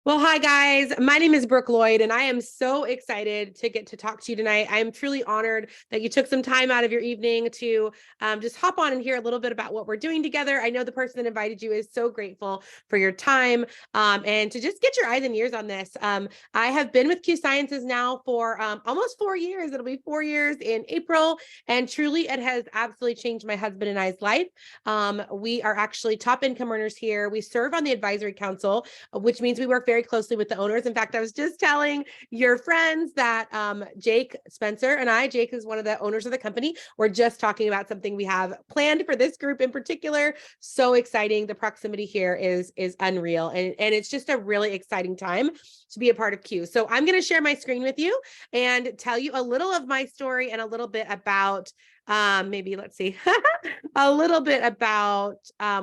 Well, hi guys. My name is Brooke Lloyd, and I am so excited to get to talk to you tonight. I am truly honored that you took some time out of your evening to just hop on and hear a little bit about what we're doing together. I know the person that invited you is so grateful for your time and to just get your eyes and ears on this. I have been with Q Sciences now for almost 4 years. It'll be 4 years in April, and truly it has absolutely changed my husband and I's life. We are actually top income earners here. We serve on the advisory council, which means we work very closely with the owners. In fact, I was just telling your friends that Jake Spencer and Jake is one of the owners of the company. We're just talking about something we have planned for this group in particular. So exciting. The proximity here is unreal. And it's just a really exciting time to be a part of Q. So I'm going to share my screen with you and tell you a little of my story and a little bit about maybe let's see a little bit about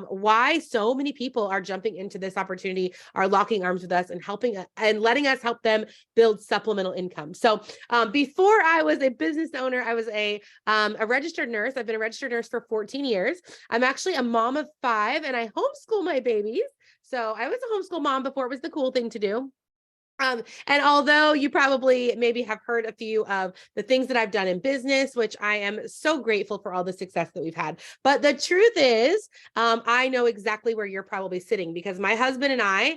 why so many people are jumping into this opportunity, are locking arms with us and helping and letting us help them build supplemental income. So before I was a business owner, I was a registered nurse. I've been a registered nurse for 14 years. I'm actually a mom of 5 and I homeschool my babies. So I was a homeschool mom before it was the cool thing to do. And although you probably maybe have heard a few of the things that I've done in business, which I am so grateful for all the success that we've had. But the truth is, I know exactly where you're probably sitting because my husband and I,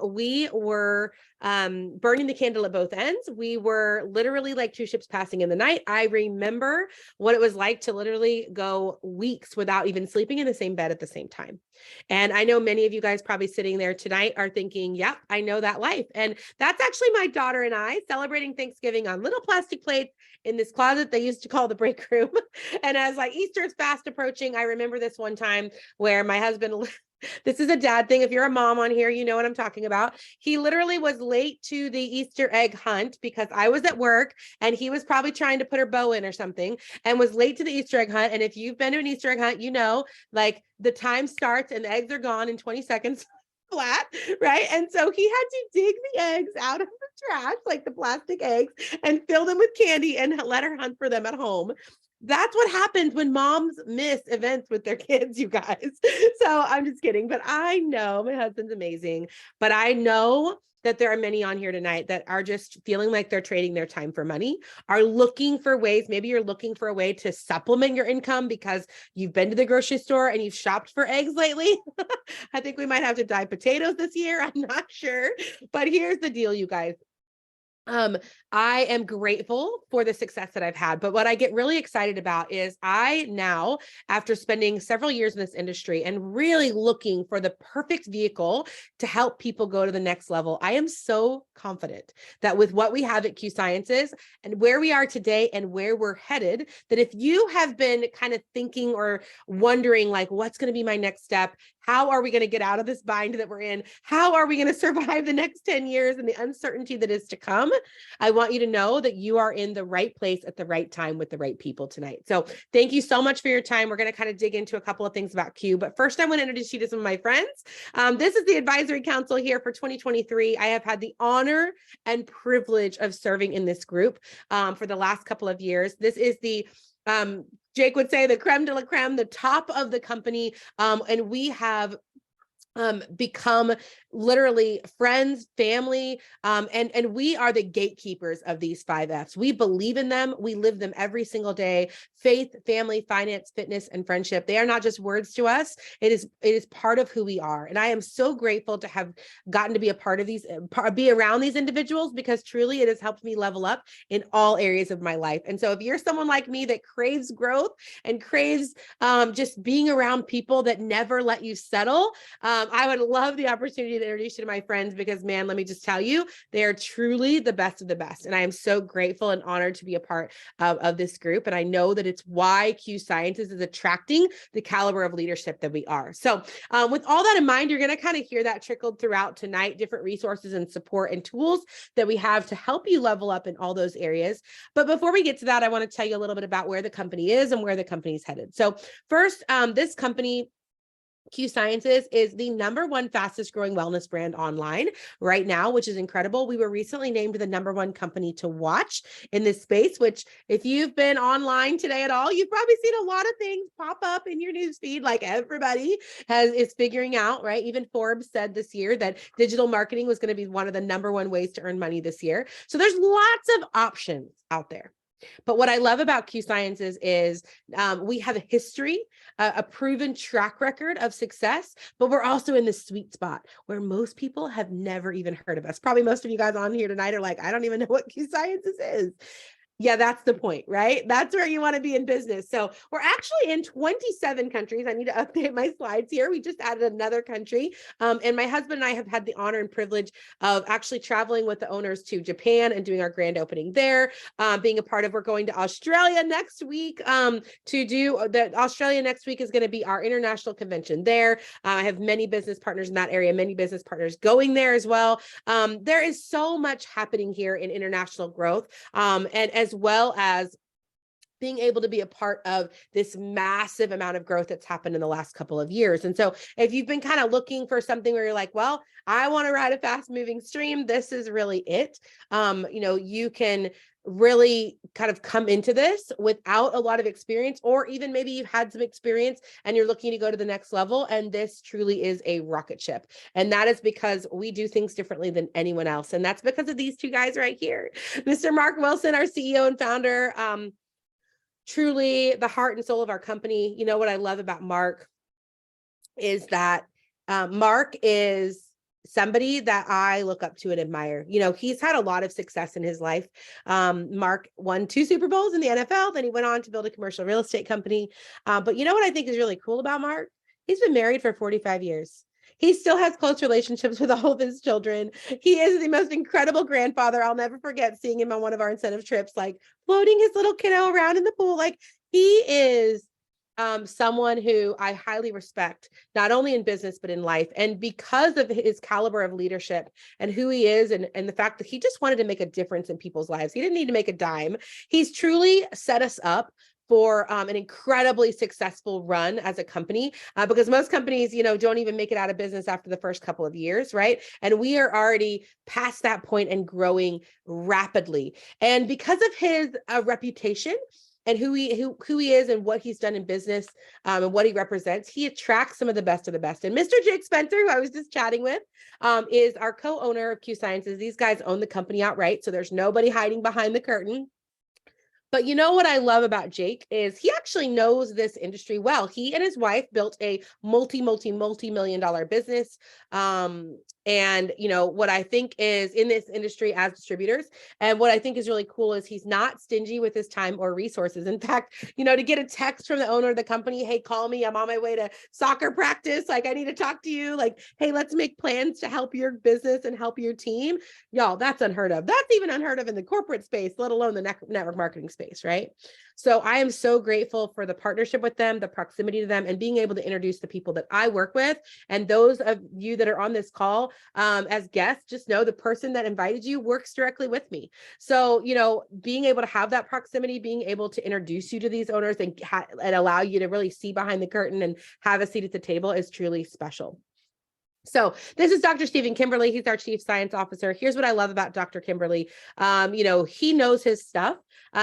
we were burning the candle at both ends. We were literally like two ships passing in the night. I remember what it was like to literally go weeks without even sleeping in the same bed at the same time. And I know many of you guys probably sitting there tonight are thinking, yep, I know that life. And that's actually my daughter and I celebrating Thanksgiving on little plastic plates in this closet they used to call the break room. And as like Easter is fast approaching, I remember this one time where my husband, this is a dad thing. If you're a mom on here, you know what I'm talking about. He literally was late to the Easter egg hunt because I was at work and he was probably trying to put her bow in or something and was late to the Easter egg hunt. And if you've been to an Easter egg hunt, you know, like the time starts and the eggs are gone in 20 seconds flat, right? And so he had to dig the eggs out of the trash, like the plastic eggs, and fill them with candy and let her hunt for them at home. That's what happens when moms miss events with their kids, you guys. So I'm just kidding, but I know my husband's amazing, but I know that there are many on here tonight that are just feeling like they're trading their time for money, are looking for ways. Maybe you're looking for a way to supplement your income because you've been to the grocery store and you've shopped for eggs lately. I think we might have to dye potatoes this year. I'm not sure, but here's the deal, you guys. I am grateful for the success that I've had, but what I get really excited about is I now, after spending several years in this industry and really looking for the perfect vehicle to help people go to the next level, I am so confident that with what we have at Q Sciences and where we are today and where we're headed, that if you have been kind of thinking or wondering like, what's going to be my next step? How are we going to get out of this bind that we're in? How are we going to survive the next 10 years and the uncertainty that is to come? I want you to know that you are in the right place at the right time with the right people tonight. So thank you so much for your time. We're going to kind of dig into a couple of things about Q, but first I want to introduce you to some of my friends. This is the advisory council here for 2023. I have had the honor and privilege of serving in this group for the last couple of years. This is the Jake would say the creme de la creme, the top of the company. And we have become literally friends, family, and we are the gatekeepers of these 5 F's. We believe in them. We live them every single day. Faith, family, finance, fitness, and friendship. They are not just words to us. It is part of who we are. And I am so grateful to have gotten to be a part of these, be around these individuals, because truly it has helped me level up in all areas of my life. And so if you're someone like me that craves growth and craves just being around people that never let you settle, I would love the opportunity to introduce you to my friends because, man, let me just tell you, they are truly the best of the best. And I am so grateful and honored to be a part of this group. And I know that it's why Q Sciences is attracting the caliber of leadership that we are. So with all that in mind, you're going to kind of hear that trickled throughout tonight, different resources and support and tools that we have to help you level up in all those areas. But before we get to that, I want to tell you a little bit about where the company is and where the company is headed. So first, this company Q Sciences is the #1 fastest growing wellness brand online right now, which is incredible. We were recently named the #1 company to watch in this space, which if you've been online today at all, you've probably seen a lot of things pop up in your newsfeed, like everybody is figuring out, right? Even Forbes said this year that digital marketing was going to be one of the #1 ways to earn money this year. So there's lots of options out there. But what I love about Q Sciences is we have a history, a proven track record of success, but we're also in the sweet spot where most people have never even heard of us. Probably most of you guys on here tonight are like, I don't even know what Q Sciences is. Yeah, that's the point, right? That's where you want to be in business. So we're actually in 27 countries. I need to update my slides here. We just added another country. And my husband and I have had the honor and privilege of actually traveling with the owners to Japan and doing our grand opening there, being a part of, we're going to Australia next week to do, Australia next week is going to be our international convention there. I have many business partners in that area, many business partners going there as well. There is so much happening here in international growth. And as well as being able to be a part of this massive amount of growth that's happened in the last couple of years. And so if you've been kind of looking for something where you're like, well, I want to ride a fast moving stream, this is really it. You can really kind of come into this without a lot of experience, or even maybe you've had some experience and you're looking to go to the next level. And this truly is a rocket ship. And that is because we do things differently than anyone else. And that's because of these two guys right here. Mr. Mark Wilson, our CEO and founder, truly the heart and soul of our company. You know, what I love about Mark is that Mark is somebody that I look up to and admire. You know, he's had a lot of success in his life. Mark won 2 Super Bowls in the NFL. Then he went on to build a commercial real estate company. But you know what I think is really cool about Mark? He's been married for 45 years. He still has close relationships with all of his children. He is the most incredible grandfather. I'll never forget seeing him on one of our incentive trips, like floating his little kiddo around in the pool. Like, he is someone who I highly respect, not only in business, but in life. And because of his caliber of leadership and who he is, and the fact that he just wanted to make a difference in people's lives, he didn't need to make a dime. He's truly set us up for an incredibly successful run as a company, because most companies, don't even make it out of business after the first couple of years, right? And we are already past that point and growing rapidly. And because of his reputation and who he is and what he's done in business, and what he represents, he attracts some of the best of the best. And Mr. Jake Spencer, who I was just chatting with, is our co-owner of Q Sciences. These guys own the company outright, so there's nobody hiding behind the curtain. But you know what I love about Jake is he actually knows this industry well. He and his wife built a multi-million-dollar business. And what I think is in this industry as distributors, and what I think is really cool is he's not stingy with his time or resources. In fact, to get a text from the owner of the company, hey, call me, I'm on my way to soccer practice. Like, I need to talk to you. Like, hey, let's make plans to help your business and help your team. Y'all, that's unheard of. That's even unheard of in the corporate space, let alone the network marketing space, right? So I am so grateful for the partnership with them, the proximity to them, and being able to introduce the people that I work with. And those of you that are on this call as guests, just know the person that invited you works directly with me. So, being able to have that proximity, being able to introduce you to these owners and allow you to really see behind the curtain and have a seat at the table is truly special. So this is Dr. Stephen Kimberly. He's our Chief Science Officer. Here's what I love about Dr. Kimberly. He knows his stuff.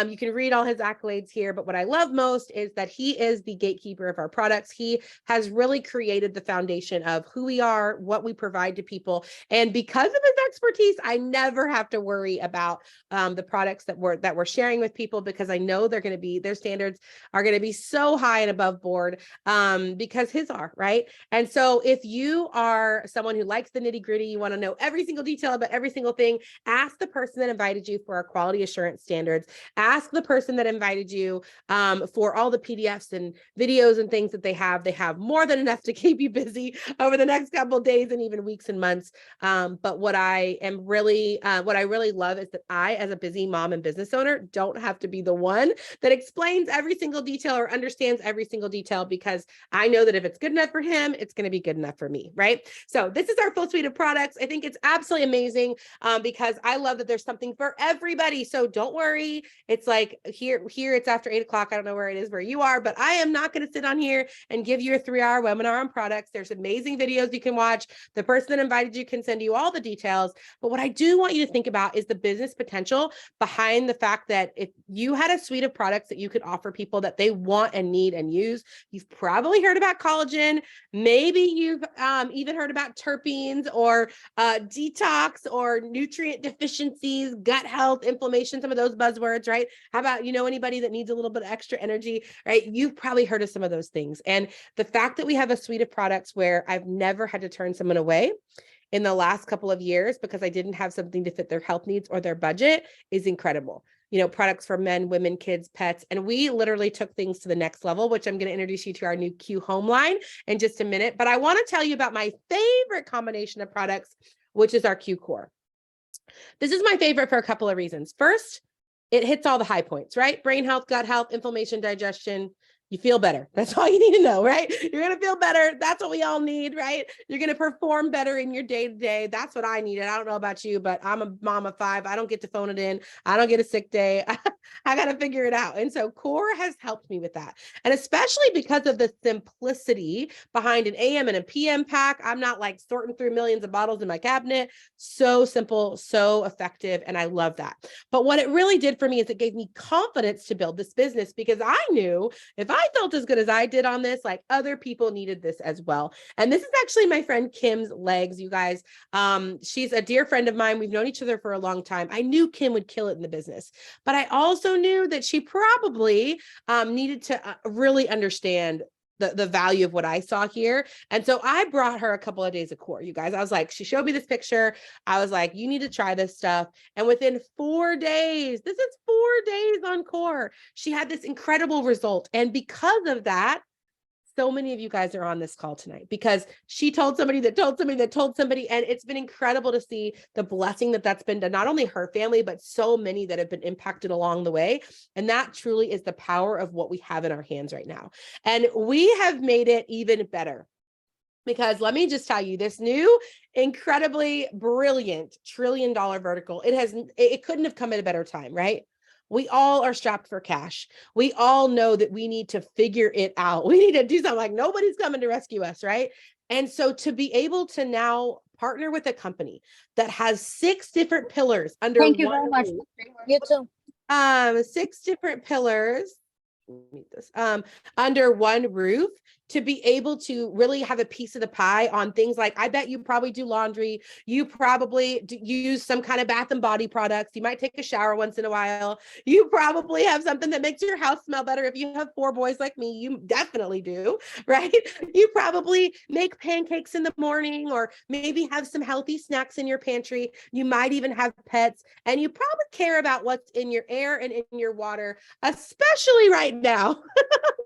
You can read all his accolades here, but what I love most is that he is the gatekeeper of our products. He has really created the foundation of who we are, what we provide to people. And because of his expertise, I never have to worry about the products that we're sharing with people, because I know their standards are going to be so high and above board because his are, right? And so if you are someone who likes the nitty gritty, you want to know every single detail about every single thing, ask the person that invited you for our quality assurance standards. Ask the person that invited you for all the PDFs and videos and things that they have. They have more than enough to keep you busy over the next couple of days and even weeks and months. But what I really love is that I, as a busy mom and business owner, don't have to be the one that explains every single detail or understands every single detail, because I know that if it's good enough for him, it's going to be good enough for me, right? So this is our full suite of products. I think it's absolutely amazing because I love that there's something for everybody. So don't worry It's like here it's after 8 o'clock. I don't know where it is where you are, but I am not going to sit on here and give you a 3-hour webinar on products. There's amazing videos you can watch. The person that invited you can send you all the details. But what I do want you to think about is the business potential behind the fact that if you had a suite of products that you could offer people that they want and need and use, you've probably heard about collagen. Maybe you've even heard about terpenes or detox or nutrient deficiencies, gut health, inflammation, some of those buzzwords, right? How about, anybody that needs a little bit of extra energy, right? You've probably heard of some of those things. And the fact that we have a suite of products where I've never had to turn someone away in the last couple of years because I didn't have something to fit their health needs or their budget is incredible. Products for men, women, kids, pets. And we literally took things to the next level, which I'm going to introduce you to our new Q Home line in just a minute. But I want to tell you about my favorite combination of products, which is our Q Core. This is my favorite for a couple of reasons. First, it hits all the high points, right? Brain health, gut health, inflammation, digestion. You feel better. That's all you need to know, right? You're going to feel better. That's what we all need, right? You're going to perform better in your day-to-day. That's what I needed. I don't know about you, but I'm a mom of 5. I don't get to phone it in. I don't get a sick day. I got to figure it out. And so Core has helped me with that. And especially because of the simplicity behind an AM and a PM pack. I'm not like sorting through millions of bottles in my cabinet. So simple, so effective. And I love that. But what it really did for me is it gave me confidence to build this business because I knew if I felt as good as I did on this, like other people needed this as well. And this is actually my friend Kim's legs, you guys. She's a dear friend of mine. We've known each other for a long time. I knew Kim would kill it in the business, but I also knew that she probably needed to really understand the value of what I saw here. And so I brought her a couple of days of Core, you guys. I was like, she showed me this picture. I was like, you need to try this stuff. And within 4 days, this is 4 days on Core, she had this incredible result. And because of that, so many of you guys are on this call tonight because she told somebody that told somebody that told somebody. And it's been incredible to see the blessing that's been to not only her family, but so many that have been impacted along the way. And that truly is the power of what we have in our hands right now. And we have made it even better. Because let me just tell you, this new, incredibly brilliant $1 trillion vertical, it couldn't have come at a better time, right? We all are strapped for cash. We all know that we need to figure it out. We need to do something, like nobody's coming to rescue us, right? And so to be able to now partner with a company that has 6 different pillars under Thank you very much. You too. 6 different pillars under one roof, to be able to really have a piece of the pie on things like, I bet you probably do laundry. You probably use some kind of bath and body products. You might take a shower once in a while. You probably have something that makes your house smell better. If you have 4 boys like me, you definitely do, right? You probably make pancakes in the morning, or maybe have some healthy snacks in your pantry. You might even have pets, and you probably care about what's in your air and in your water, especially right now.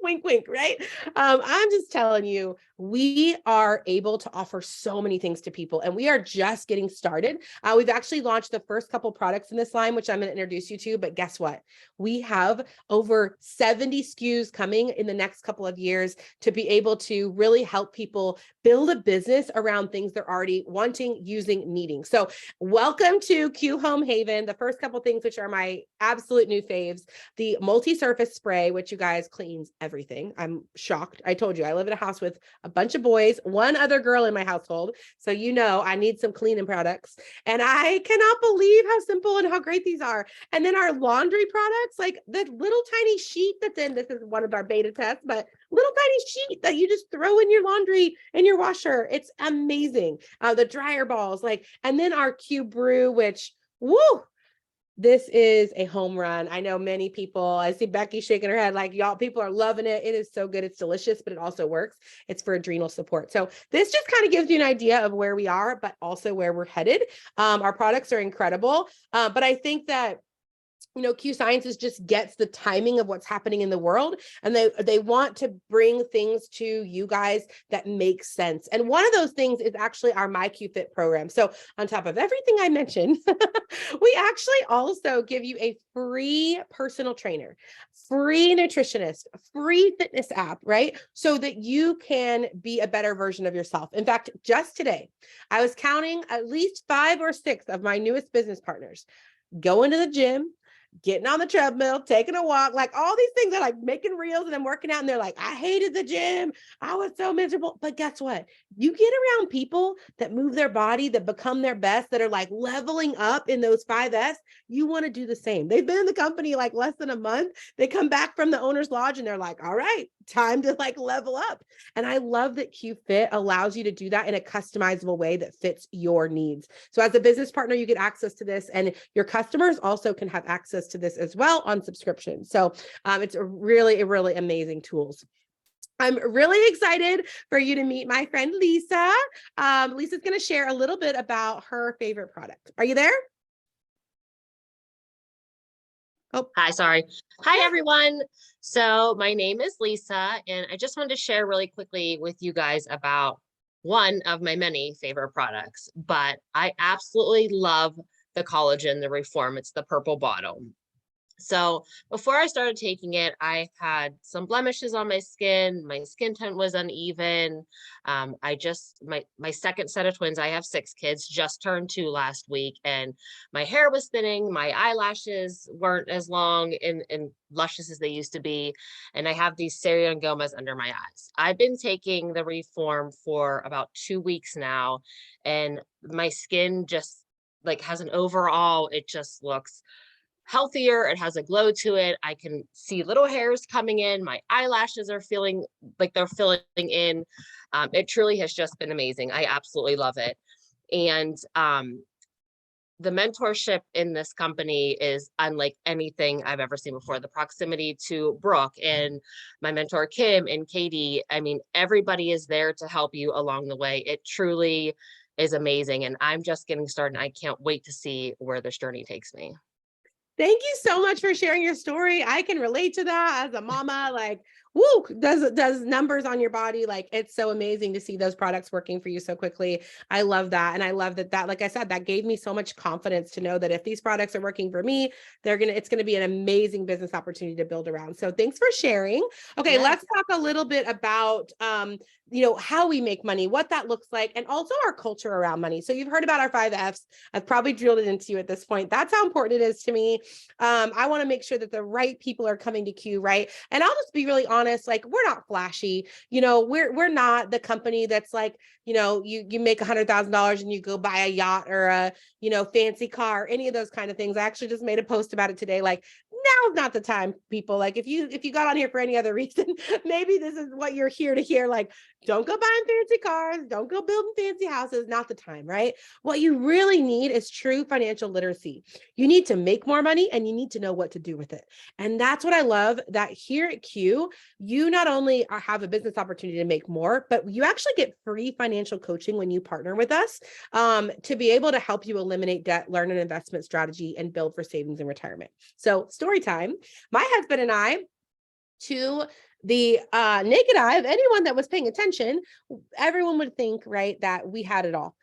Wink, wink, right? I'm just telling you, we are able to offer so many things to people, and we are just getting started. We've actually launched the first couple products in this line, which I'm going to introduce you to, but guess what? We have over 70 SKUs coming in the next couple of years to be able to really help people build a business around things they're already wanting, using, needing. So welcome to Q Home Haven. The first couple things, which are my absolute new faves, the multi-surface spray, which you guys cleans everything. I'm shocked. I told you, I live in a house with a bunch of boys, 1 other girl in my household. So I need some cleaning products. And I cannot believe how simple and how great these are. And then our laundry products, like the little tiny sheet that's in, this is one of our beta tests, but little tiny sheet that you just throw in your laundry in your washer. It's amazing. The dryer balls, and then our Q Brew, which, woo, this is a home run. I know many people, I see Becky shaking her head like, y'all, people are loving it. It is so good. It's delicious, but it also works. It's for adrenal support. So this just kind of gives you an idea of where we are, but also where we're headed. Our products are incredible. But I think that Q Sciences just gets the timing of what's happening in the world, and they want to bring things to you guys that make sense. And one of those things is actually our MyQFit program. So on top of everything I mentioned, we actually also give you a free personal trainer, free nutritionist, free fitness app, right? So that you can be a better version of yourself. In fact, just today, I was counting at least 5 or 6 of my newest business partners go into the gym, getting on the treadmill, taking a walk, like all these things. They're like making reels and then working out. And they're like, I hated the gym. I was so miserable. But guess what? You get around people that move their body, that become their best, that are like leveling up in those 5S. You want to do the same. They've been in the company like less than a month. They come back from the owner's lodge and they're like, all right, time to like level up. And I love that QFit allows you to do that in a customizable way that fits your needs. So as a business partner, you get access to this, and your customers also can have access to this as well on subscription. So it's a really amazing tools. I'm really excited for you to meet my friend Lisa. Lisa's going to share a little bit about her favorite product. Are you there? Oh, hi, sorry. Hi, everyone. So my name is Lisa, and I just wanted to share really quickly with you guys about one of my many favorite products, but I absolutely love the collagen, the Reform. It's the purple bottle. So before I started taking it, I had some blemishes on my skin. My skin tone was uneven. My second set of twins, I have 6 kids, just turned 2 last week, and my hair was thinning. My eyelashes weren't as long and luscious as they used to be. And I have these seriongomas under my eyes. I've been taking the Reform for about 2 weeks now, and my skin just like has an overall, it just looks healthier. It has a glow to it. I can see little hairs coming in. My eyelashes are feeling like they're filling in. It truly has just been amazing. I absolutely love it. And the mentorship in this company is unlike anything I've ever seen before. The proximity to Brooke and my mentor, Kim and Katie. I mean, everybody is there to help you along the way. It truly is amazing. And I'm just getting started. I can't wait to see where this journey takes me. Thank you so much for sharing your story. I can relate to that as a mama, like, woo, does numbers on your body. Like, it's so amazing to see those products working for you so quickly. I love that. And I love that, like I said, that gave me so much confidence to know that if these products are working for me, it's going to be an amazing business opportunity to build around. So thanks for sharing. Okay. Yes. Let's talk a little bit about, how we make money, what that looks like, and also our culture around money. So you've heard about our 5Fs. I've probably drilled it into you at this point. That's how important it is to me. I want to make sure that the right people are coming to Q, right? And I'll just be really honest, like, we're not flashy. We're not the company that's like, you make $100,000 and you go buy a yacht or a, fancy car, any of those kind of things. I actually just made a post about it today. Like, now's not the time, people. Like, if you got on here for any other reason, maybe this is what you're here to hear. Like, don't go buying fancy cars, don't go building fancy houses, not the time, right? What you really need is true financial literacy. You need to make more money and you need to know what to do with it. And that's what I love, that here at Q, you not only have a business opportunity to make more, but you actually get free financial coaching when you partner with us to be able to help you eliminate debt, learn an investment strategy, and build for savings and retirement. So story time, my husband and I, to the naked eye of anyone that was paying attention, everyone would think, right, that we had it all.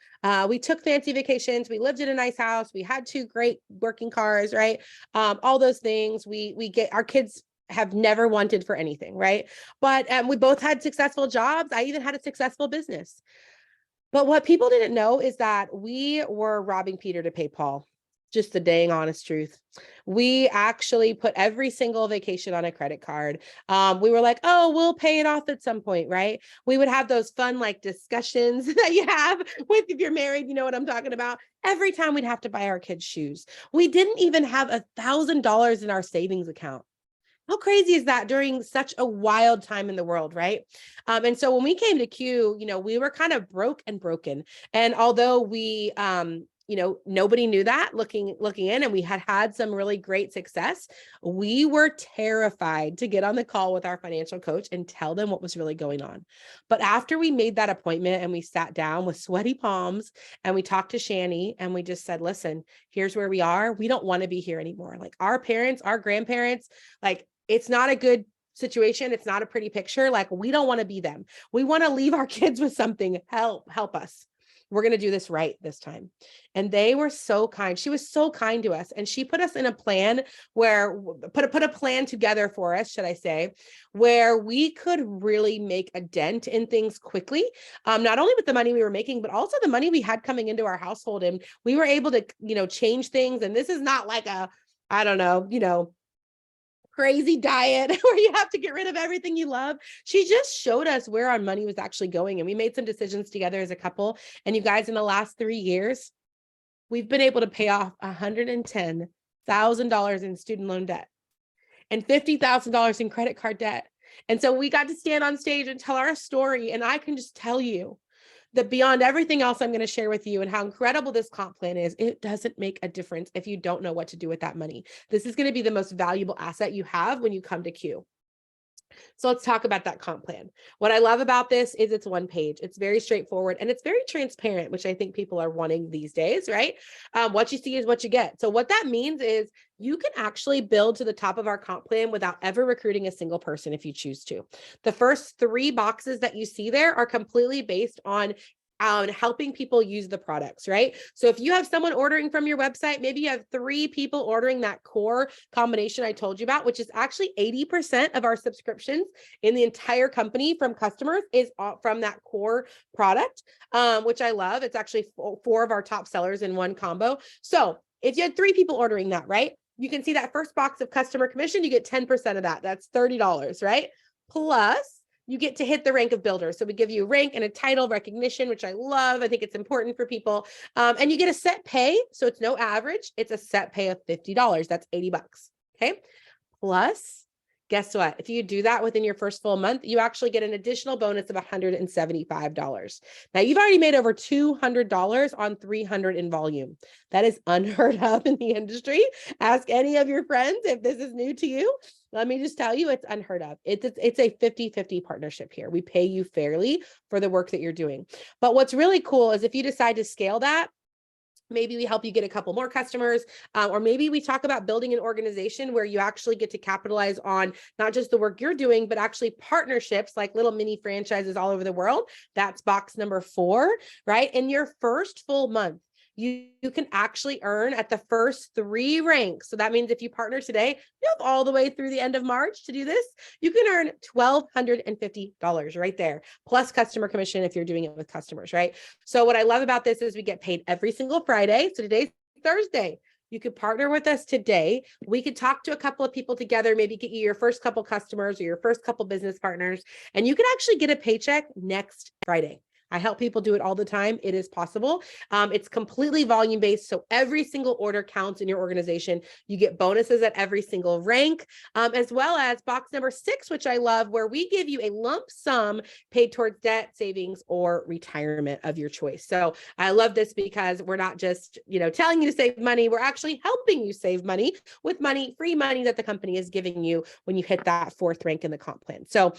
We took fancy vacations. We lived in a nice house. We had 2 great working cars, right? All those things. We get, our kids have never wanted for anything, right? But we both had successful jobs. I even had a successful business. But what people didn't know is that we were robbing Peter to pay Paul. Just the dang honest truth. We actually put every single vacation on a credit card. We were like, oh, we'll pay it off at some point, right? We would have those fun like discussions that you have with, if you're married, you know what I'm talking about. Every time we'd have to buy our kids shoes. We didn't even have $1,000 in our savings account. How crazy is that during such a wild time in the world, right? And so when we came to Q, we were kind of broke and broken. And although we, nobody knew that looking in, and we had some really great success, we were terrified to get on the call with our financial coach and tell them what was really going on. But after we made that appointment and we sat down with sweaty palms and we talked to Shani and we just said, listen, here's where we are. We don't want to be here anymore. Like, our parents, our grandparents, like, it's not a good situation. It's not a pretty picture. Like, we don't want to be them. We want to leave our kids with something. Help us. We're going to do this right this time. And they were so kind. She was so kind to us. And she put us in a plan where, put a plan together for us, should I say, where we could really make a dent in things quickly. Not only with the money we were making, but also the money we had coming into our household. And we were able to, change things. And this is not like a I don't know, crazy diet where you have to get rid of everything you love. She just showed us where our money was actually going. And we made some decisions together as a couple. And you guys, in the last 3 years, we've been able to pay off $110,000 in student loan debt and $50,000 in credit card debt. And so we got to stand on stage and tell our story. And I can just tell you that beyond everything else I'm going to share with you and how incredible this comp plan is, it doesn't make a difference if you don't know what to do with that money. This is going to be the most valuable asset you have when you come to Q. So let's talk about that comp plan. What I love about this is it's one page. It's very straightforward and it's very transparent, which I think people are wanting these days, right? What you see is what you get. So what that means is you can actually build to the top of our comp plan without ever recruiting a single person if you choose to. The first 3 boxes that you see there are completely based on helping people use the products, right? So if you have someone ordering from your website, maybe you have 3 people ordering that core combination I told you about, which is actually 80% of our subscriptions in the entire company from customers is from that core product, which I love. It's actually 4 of our top sellers in one combo. So if you had 3 people ordering that, right? You can see that first box of customer commission, you get 10% of that. That's $30, right? Plus, you get to hit the rank of builder. So we give you a rank and a title recognition, which I love. I think it's important for people. And you get a set pay. So it's no average. It's a set pay of $50. That's $80. Okay. Plus, guess what? If you do that within your first full month, you actually get an additional bonus of $175. Now you've already made over $200 on 300 in volume. That is unheard of in the industry. Ask any of your friends if this is new to you. Let me just tell you, it's unheard of. It's a 50-50 partnership here. We pay you fairly for the work that you're doing. But what's really cool is if you decide to scale that, maybe we help you get a couple more customers, or maybe we talk about building an organization where you actually get to capitalize on not just the work you're doing, but actually partnerships like little mini franchises all over the world. That's box number 4, right? In your first full month, you can actually earn at the first 3 ranks. So that means if you partner today, you have all the way through the end of March to do this, you can earn $1,250 right there, plus customer commission if you're doing it with customers, right? So what I love about this is we get paid every single Friday. So today's Thursday. You could partner with us today. We could talk to a couple of people together, maybe get you your first couple customers or your first couple business partners, and you can actually get a paycheck next Friday. I help people do it all the time. It is possible. It's completely volume-based. So every single order counts in your organization. You get bonuses at every single rank, as well as box number 6, which I love, where we give you a lump sum paid towards debt, savings, or retirement of your choice. So I love this because we're not just, telling you to save money. We're actually helping you save money with free money that the company is giving you when you hit that 4th rank in the comp plan. So,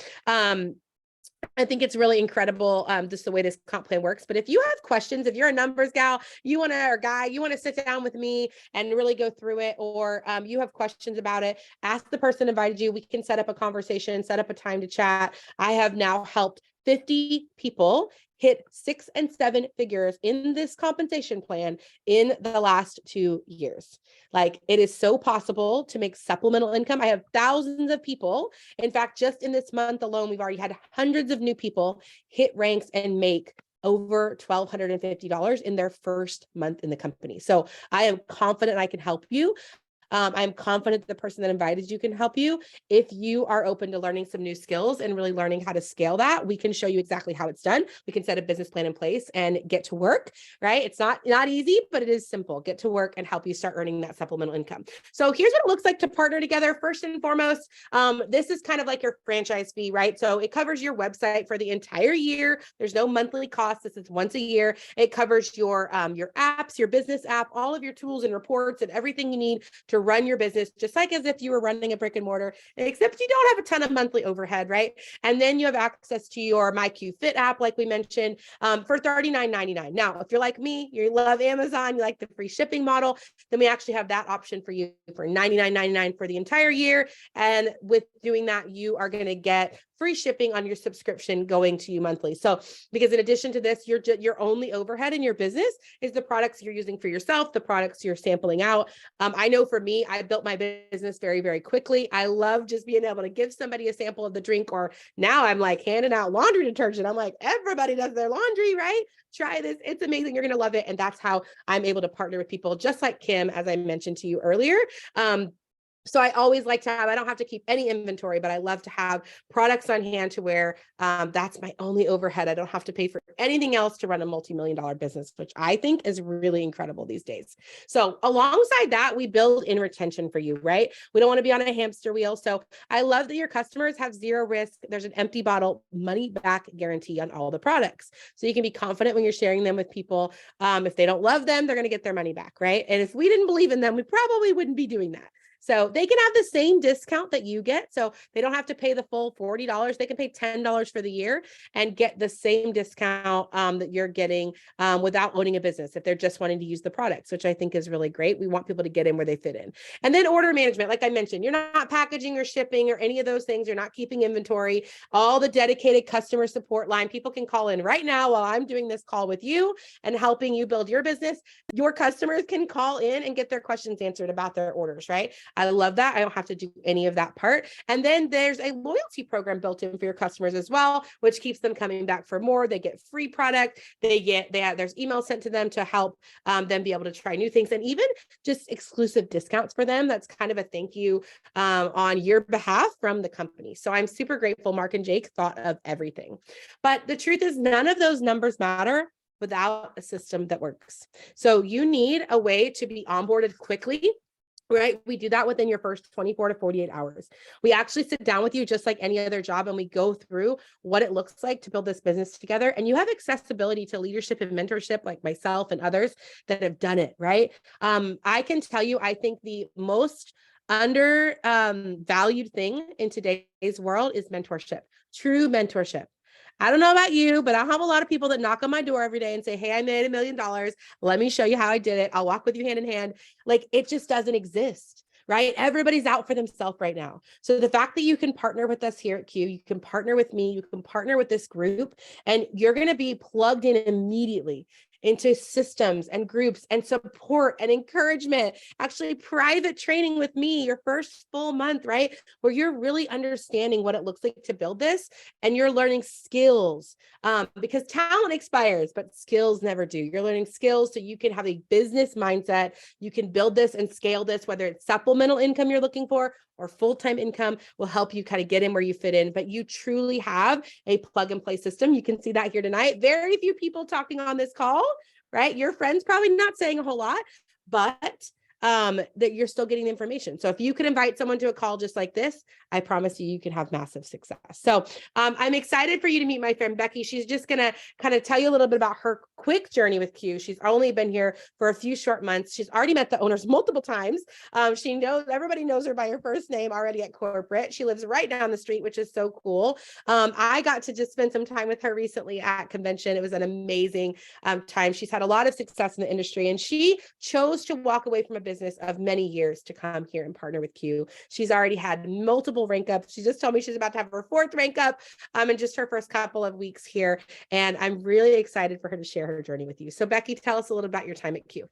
I think it's really incredible, just the way this comp plan works. But if you have questions, if you're a numbers gal, or guy, you want to sit down with me and really go through it, or you have questions about it, ask the person who invited you. We can set up a conversation, set up a time to chat. I have now helped 50 people hit 6 and 7 figures in this compensation plan in the last 2 years. Like, it is so possible to make supplemental income. I have thousands of people. In fact, just in this month alone, we've already had hundreds of new people hit ranks and make over $1,250 in their first month in the company. So I am confident I can help you. I'm confident the person that invited you can help you. If you are open to learning some new skills and really learning how to scale that, we can show you exactly how it's done. We can set a business plan in place and get to work, right? It's not easy, but it is simple. Get to work and help you start earning that supplemental income. So here's what it looks like to partner together. First and foremost, this is kind of like your franchise fee, right? So it covers your website for the entire year. There's no monthly cost. This is once a year. It covers your apps, your business app, all of your tools and reports and everything you need to run your business, just like as if you were running a brick and mortar, except you don't have a ton of monthly overhead, right? And then you have access to your MyQFit app, like we mentioned, for $39.99. Now, if you're like me, you love Amazon, you like the free shipping model, then we actually have that option for you for $99.99 for the entire year. And with doing that, you are going to get free shipping on your subscription going to you monthly. So because in addition to this, your only overhead in your business is the products you're using for yourself, the products you're sampling out. I know for me, I built my business very, very quickly. I love just being able to give somebody a sample of the drink, or now I'm like handing out laundry detergent. I'm like, everybody does their laundry, right? Try this. It's amazing. You're going to love it. And that's how I'm able to partner with people just like Kim, as I mentioned to you earlier. So I always like to have, I don't have to keep any inventory, but I love to have products on hand to where that's my only overhead. I don't have to pay for anything else to run a multi-million-dollar business, which I think is really incredible these days. So alongside that, we build in retention for you, right? We don't want to be on a hamster wheel. So I love that your customers have zero risk. There's an empty bottle money back guarantee on all the products. So you can be confident when you're sharing them with people. If they don't love them, they're going to get their money back, right? And if we didn't believe in them, we probably wouldn't be doing that. So they can have the same discount that you get. So they don't have to pay the full $40. They can pay $10 for the year and get the same discount that you're getting without owning a business if they're just wanting to use the products, which I think is really great. We want people to get in where they fit in. And then order management, like I mentioned, you're not packaging or shipping or any of those things. You're not keeping inventory. All the dedicated customer support line, people can call in right now while I'm doing this call with you and helping you build your business. Your customers can call in and get their questions answered about their orders, right? I love that. I don't have to do any of that part. And then there's a loyalty program built in for your customers as well, which keeps them coming back for more. They get free product. There's emails sent to them to help them be able to try new things, and even just exclusive discounts for them. That's kind of a thank you on your behalf from the company. So I'm super grateful Mark and Jake thought of everything. But the truth is, none of those numbers matter without a system that works. So you need a way to be onboarded quickly. Right. We do that within your first 24 to 48 hours. We actually sit down with you just like any other job, and we go through what it looks like to build this business together. And you have accessibility to leadership and mentorship like myself and others that have done it. Right. I can tell you, I think the most valued thing in today's world is mentorship, true mentorship. I don't know about you, but I have a lot of people that knock on my door every day and say, hey, I made $1 million. Let me show you how I did it. I'll walk with you hand in hand. Like, it just doesn't exist, right? Everybody's out for themselves right now. So the fact that you can partner with us here at Q, you can partner with me, you can partner with this group, and you're going to be plugged in immediately into systems and groups and support and encouragement, actually private training with me your first full month, right? Where you're really understanding what it looks like to build this, and you're learning skills because talent expires, but skills never do. You're learning skills so you can have a business mindset. You can build this and scale this, whether it's supplemental income you're looking for or full-time income will help you kind of get in where you fit in. But you truly have a plug and play system. You can see that here tonight. Very few people talking on this call, right? Your friends probably not saying a whole lot, but that you're still getting the information. So if you could invite someone to a call just like this, I promise you, you can have massive success. So I'm excited for you to meet my friend Becky. She's just going to kind of tell you a little bit about her quick journey with Q. She's only been here for a few short months. She's already met the owners multiple times. Everybody knows her by her first name already at corporate. She lives right down the street, which is so cool. I got to just spend some time with her recently at convention. It was an amazing time. She's had a lot of success in the industry, and she chose to walk away from a business of many years to come here and partner with Q. She's already had multiple rank ups. She just told me she's about to have her 4th rank up in just her first couple of weeks here. And I'm really excited for her to share her journey with you. So Becky, tell us a little about your time at Q.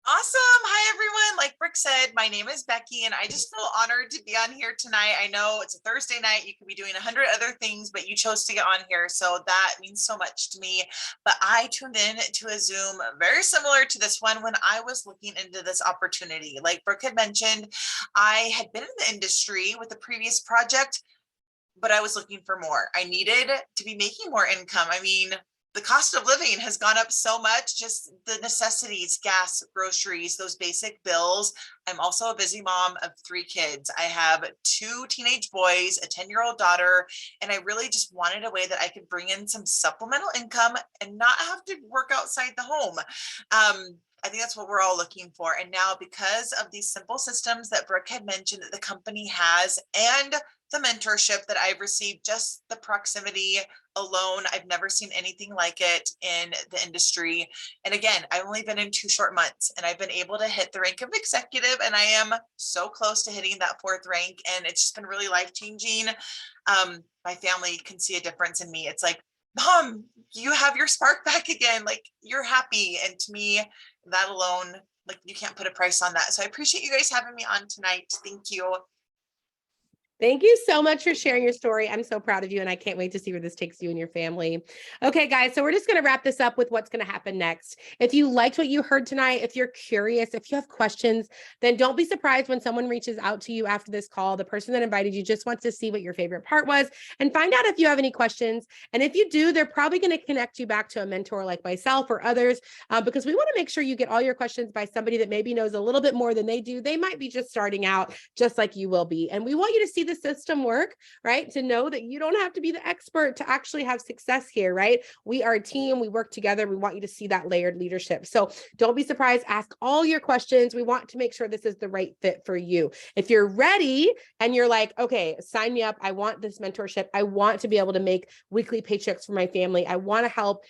Awesome. Hi, everyone. Like Brooke said, my name is Becky, and I just feel honored to be on here tonight. I know it's a Thursday night. You could be doing 100 other things, but you chose to get on here. So that means so much to me. But I tuned in to a Zoom very similar to this one when I was looking into this opportunity. Like Brooke had mentioned, I had been in the industry with the previous project, but I was looking for more. I needed to be making more income. I mean, the cost of living has gone up so much, just the necessities, gas, groceries, those basic bills. I'm also a busy mom of 3 kids. I have 2 teenage boys, a 10-year-old daughter, and I really just wanted a way that I could bring in some supplemental income and not have to work outside the home. I think that's what we're all looking for. And now, because of these simple systems that Brooke had mentioned that the company has, and the mentorship that I've received, just the proximity alone, I've never seen anything like it in the industry. And again, I've only been in 2 short months, and I've been able to hit the rank of executive, and I am so close to hitting that 4th rank. And it's just been really life-changing. My family can see a difference in me. It's like, Mom, you have your spark back again. Like, you're happy. And to me, that alone, like, you can't put a price on that. So I appreciate you guys having me on tonight. Thank you. Thank you so much for sharing your story. I'm so proud of you, and I can't wait to see where this takes you and your family. Okay, guys, so we're just going to wrap this up with what's going to happen next. If you liked what you heard tonight, if you're curious, if you have questions, then don't be surprised when someone reaches out to you after this call. The person that invited you just wants to see what your favorite part was and find out if you have any questions. And if you do, they're probably going to connect you back to a mentor like myself or others, because we want to make sure you get all your questions by somebody that maybe knows a little bit more than they do. They might be just starting out just like you will be. And we want you to see the system work, right? To know that you don't have to be the expert to actually have success here, right? We are a team. We work together. We want you to see that layered leadership. So don't be surprised. Ask all your questions. We want to make sure this is the right fit for you. If you're ready and you're like, okay, sign me up. I want this mentorship. I want to be able to make weekly paychecks for my family. I want to help,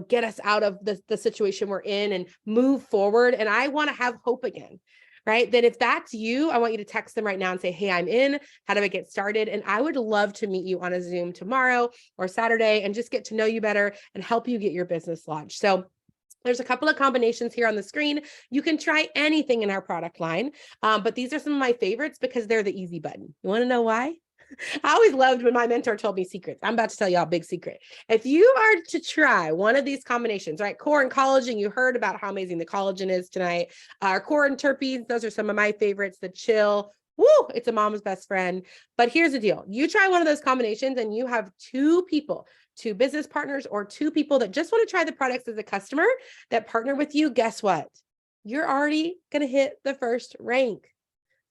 get us out of the situation we're in and move forward. And I want to have hope again. Right? Then if that's you, I want you to text them right now and say, hey, I'm in. How do I get started? And I would love to meet you on a Zoom tomorrow or Saturday and just get to know you better and help you get your business launched. So there's a couple of combinations here on the screen. You can try anything in our product line, but these are some of my favorites because they're the easy button. You want to know why? I always loved when my mentor told me secrets. I'm about to tell y'all a big secret. If you are to try one of these combinations, right? Core and collagen, you heard about how amazing the collagen is tonight. Core and terpenes, those are some of my favorites. The chill, woo, it's a mom's best friend. But here's the deal. You try one of those combinations and you have 2 people, 2 business partners, or 2 people that just want to try the products as a customer that partner with you. Guess what? You're already going to hit the 1st rank.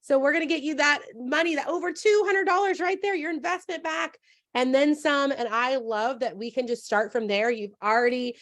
So we're going to get you that money, that over $200 right there, your investment back, and then some. And I love that we can just start from there. You've already,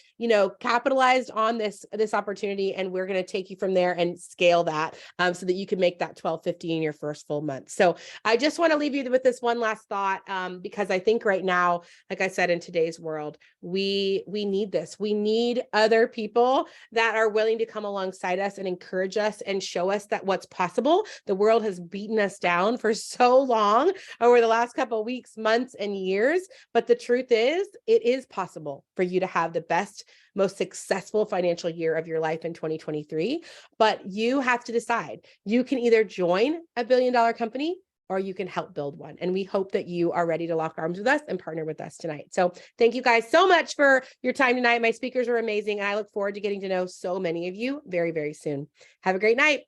capitalized on this opportunity, and we're going to take you from there and scale that so that you can make that $1,250 in your first full month. So I just want to leave you with this one last thought, because I think right now, like I said, in today's world, we need this. We need other people that are willing to come alongside us and encourage us and show us that what's possible. The world has beaten us down for so long over the last couple of weeks, months, and years. But the truth is, it is possible for you to have the best, most successful financial year of your life in 2023. But you have to decide. You can either join a billion-dollar company or you can help build one. And we hope that you are ready to lock arms with us and partner with us tonight. So thank you guys so much for your time tonight. My speakers were amazing, and I look forward to getting to know so many of you very, very soon. Have a great night.